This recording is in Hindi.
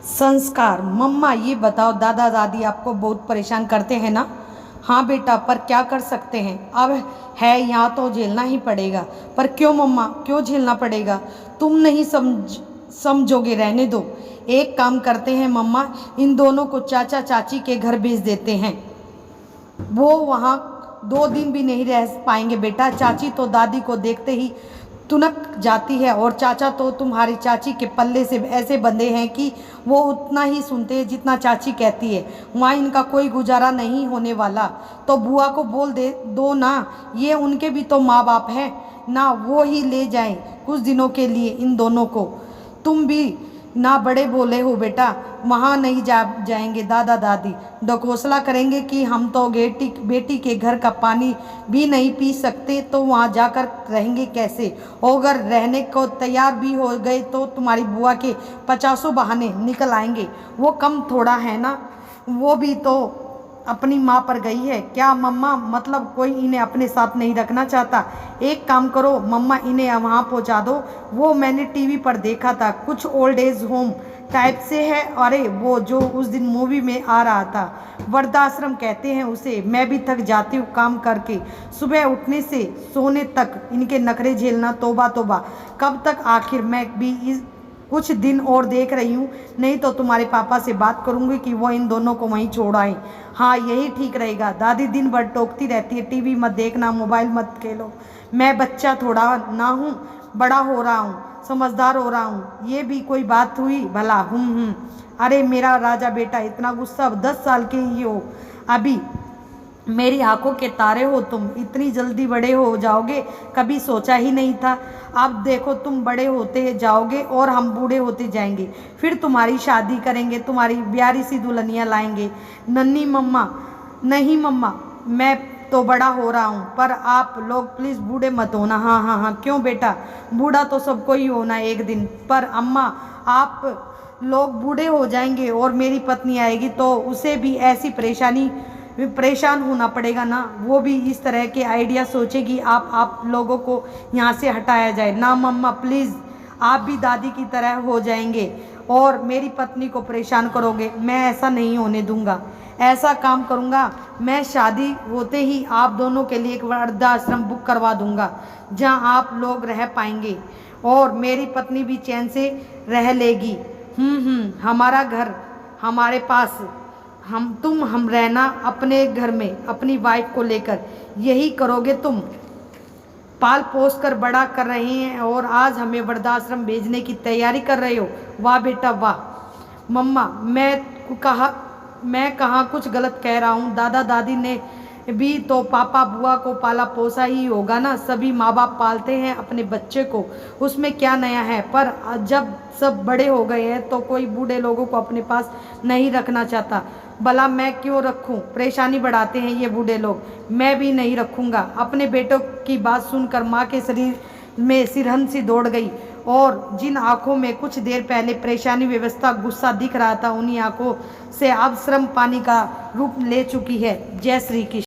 संस्कार। मम्मा ये बताओ, दादा दादी आपको बहुत परेशान करते हैं ना? हाँ बेटा, पर क्या कर सकते हैं, अब है यहाँ तो झेलना ही पड़ेगा। पर क्यों मम्मा, क्यों झेलना पड़ेगा? तुम नहीं समझोगे, रहने दो। एक काम करते हैं मम्मा, इन दोनों को चाचा चाची के घर भेज देते हैं। वो वहाँ 2 दिन भी नहीं रह पाएंगे बेटा। चाची तो दादी को देखते ही तुनक जाती है, और चाचा तो तुम्हारी चाची के पल्ले से ऐसे बंधे हैं कि वो उतना ही सुनते हैं जितना चाची कहती है। वहाँ इनका कोई गुजारा नहीं होने वाला। तो बुआ को बोल दे दो ना, ये उनके भी तो माँ बाप हैं ना, वो ही ले जाएं कुछ दिनों के लिए इन दोनों को। तुम भी ना बड़े बोले हो बेटा, वहाँ नहीं जाएंगे दादा दादी। ढकोसला करेंगे कि हम तो बेटी के घर का पानी भी नहीं पी सकते, तो वहाँ जाकर रहेंगे कैसे? और अगर रहने को तैयार भी हो गए तो तुम्हारी बुआ के 50 बहाने निकल आएंगे। वो कम थोड़ा है ना, वो भी तो अपनी माँ पर गई है। क्या मम्मा, मतलब कोई इन्हें अपने साथ नहीं रखना चाहता? एक काम करो मम्मा, इन्हें वहाँ पहुँचा दो। वो मैंने टीवी पर देखा था, कुछ ओल्ड एज होम टाइप से है। अरे वो जो उस दिन मूवी में आ रहा था, वृद्धाश्रम कहते हैं उसे। मैं भी थक जाती हूँ काम करके, सुबह उठने से सोने तक इनके नखरे झेलना। तोबा तोबा, कब तक आखिर? मैं भी कुछ दिन और देख रही हूँ, नहीं तो तुम्हारे पापा से बात करूँगी कि वो इन दोनों को वहीं छोड़ आए। हाँ यही ठीक रहेगा। दादी दिन भर टोकती रहती है, टीवी मत देखना, मोबाइल मत खेलो। मैं बच्चा थोड़ा ना हूँ, बड़ा हो रहा हूँ, समझदार हो रहा हूँ। ये भी कोई बात हुई भला? अरे मेरा राजा बेटा, इतना गुस्सा? 10 साल के ही हो अभी, मेरी आंखों के तारे हो तुम। इतनी जल्दी बड़े हो जाओगे, कभी सोचा ही नहीं था। अब देखो तुम बड़े होते जाओगे और हम बूढ़े होते जाएंगे। फिर तुम्हारी शादी करेंगे, तुम्हारी प्यारी सी दुल्हनियाँ लाएंगे। नन्ही मम्मा, नहीं मम्मा, मैं तो बड़ा हो रहा हूँ, पर आप लोग प्लीज़ बूढ़े मत होना। हाँ हाँ हाँ, क्यों बेटा, बूढ़ा तो सबको ही होना एक दिन। पर अम्मा, आप लोग बूढ़े हो जाएंगे और मेरी पत्नी आएगी तो उसे भी ऐसी परेशान होना पड़ेगा ना। वो भी इस तरह के आइडिया सोचेगी, आप लोगों को यहाँ से हटाया जाए ना। मम्मा प्लीज़, आप भी दादी की तरह हो जाएंगे और मेरी पत्नी को परेशान करोगे। मैं ऐसा नहीं होने दूंगा। ऐसा काम करूँगा, मैं शादी होते ही आप दोनों के लिए एक वृद्धाश्रम बुक करवा दूंगा, जहाँ आप लोग रह पाएंगे और मेरी पत्नी भी चैन से रह लेगी। हमारा घर हमारे पास, हम रहना अपने घर में अपनी वाइफ को लेकर। यही करोगे तुम? पाल पोस कर बड़ा कर रहे हैं और आज हमें वृद्धाश्रम भेजने की तैयारी कर रहे हो। वाह बेटा वाह। मम्मा, मैं कहाँ कुछ गलत कह रहा हूँ? दादा दादी ने भी तो पापा बुआ को पाला पोसा ही होगा ना। सभी माँ बाप पालते हैं अपने बच्चे को, उसमें क्या नया है? पर जब सब बड़े हो गए हैं तो कोई बूढ़े लोगों को अपने पास नहीं रखना चाहता। भला मैं क्यों रखूं? परेशानी बढ़ाते हैं ये बूढ़े लोग। मैं भी नहीं रखूँगा। अपने बेटों की बात सुनकर माँ के शरीर में सिरहन सी दौड़ गई, और जिन आंखों में कुछ देर पहले परेशानी व्यवस्था गुस्सा दिख रहा था, उन्हीं आंखों से अब श्रम पानी का रूप ले चुकी है। जय श्री कृष्ण।